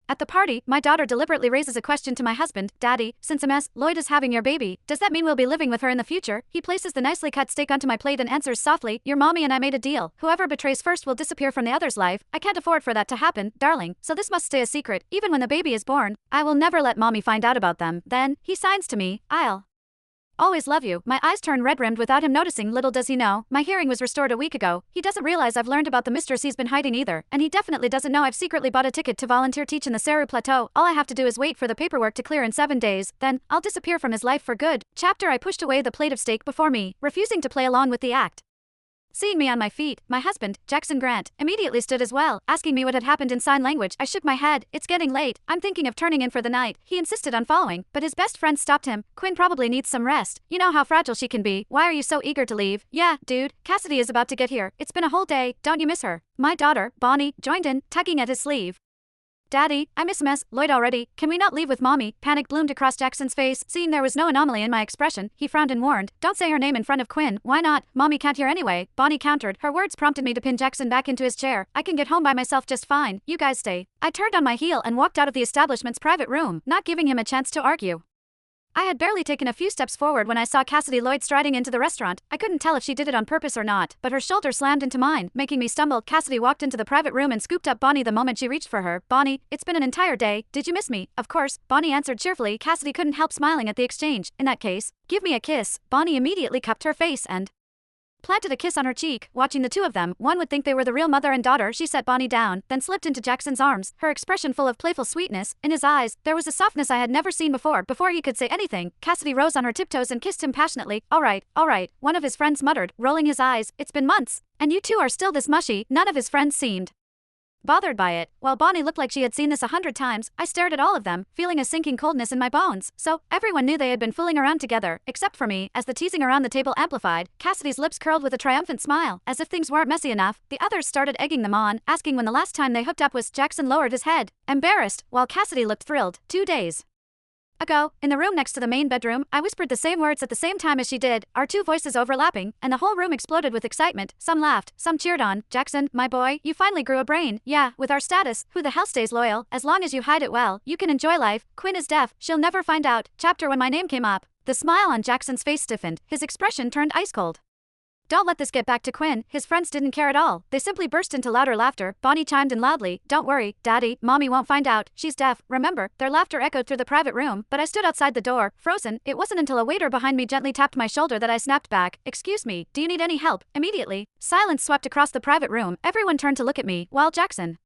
At the party, my daughter deliberately raises a question to my husband. Daddy, since MS. Lloyd is having your baby, does that mean we'll be living with her in the future? He places the nicely cut steak onto my plate and answers softly, your mommy and I made a deal. Whoever betrays first will disappear from the other's life. I can't afford for that to happen, darling, so this must stay a secret, even when the baby is born. I will never let mommy find out about them. Then, he signs to me, I'll always love you. My eyes turn red-rimmed without him noticing. Little does he know, my hearing was restored a week ago. He doesn't realize I've learned about the mistress he's been hiding either. And he definitely doesn't know I've secretly bought a ticket to volunteer teach in the Seru Plateau. All I have to do is wait for the paperwork to clear in 7 days. Then, I'll disappear from his life for good. Chapter I pushed away the plate of steak before me, refusing to play along with the act. Seeing me on my feet, my husband, Jackson Grant, immediately stood as well, asking me what had happened in sign language. I shook my head. It's getting late. I'm thinking of turning in for the night. He insisted on following, but his best friend stopped him. Quinn probably needs some rest. You know how fragile she can be. Why are you so eager to leave? Yeah, dude, Cassidy is about to get here. It's been a whole day. Don't you miss her? My daughter, Bonnie, joined in, tugging at his sleeve. Daddy, I miss MS. Lloyd already. Can we not leave with mommy? Panic bloomed across Jackson's face. Seeing there was no anomaly in my expression, he frowned and warned, don't say her name in front of Quinn. Why not? Mommy can't hear anyway. Bonnie countered. Her words prompted me to pin Jackson back into his chair. I can get home by myself just fine. You guys stay. I turned on my heel and walked out of the establishment's private room, not giving him a chance to argue. I had barely taken a few steps forward when I saw Cassidy Lloyd striding into the restaurant. I couldn't tell if she did it on purpose or not, but her shoulder slammed into mine, making me stumble. Cassidy walked into the private room and scooped up Bonnie the moment she reached for her. Bonnie, it's been an entire day. Did you miss me? Of course, Bonnie answered cheerfully. Cassidy couldn't help smiling at the exchange. In that case, give me a kiss. Bonnie immediately cupped her face and planted a kiss on her cheek. Watching the two of them, one would think they were the real mother and daughter. She set Bonnie down, then slipped into Jackson's arms, her expression full of playful sweetness. In his eyes, there was a softness I had never seen before. Before he could say anything, Cassidy rose on her tiptoes and kissed him passionately. All right, one of his friends muttered, rolling his eyes. It's been months, and you two are still this mushy. None of his friends seemed bothered by it. While Bonnie looked like she had seen this 100 times, I stared at all of them, feeling a sinking coldness in my bones. So, everyone knew they had been fooling around together, except for me. As the teasing around the table amplified, Cassidy's lips curled with a triumphant smile. As if things weren't messy enough, the others started egging them on, asking when the last time they hooked up was. Jackson lowered his head, embarrassed, while Cassidy looked thrilled. 2 days ago, in the room next to the main bedroom, I whispered the same words at the same time as she did, our two voices overlapping, and the whole room exploded with excitement. Some laughed, some cheered on. Jackson, my boy, you finally grew a brain. Yeah, with our status, who the hell stays loyal? As long as you hide it well, you can enjoy life. Quinn is deaf, she'll never find out. Chapter when my name came up, the smile on Jackson's face stiffened, his expression turned ice cold. Don't let this get back to Quinn. His friends didn't care at all. They simply burst into louder laughter. Bonnie chimed in loudly. Don't worry, Daddy, Mommy won't find out. She's deaf. Remember, their laughter echoed through the private room, but I stood outside the door, frozen. It wasn't until a waiter behind me gently tapped my shoulder that I snapped back. Excuse me, do you need any help? Immediately, silence swept across the private room. Everyone turned to look at me, while Jackson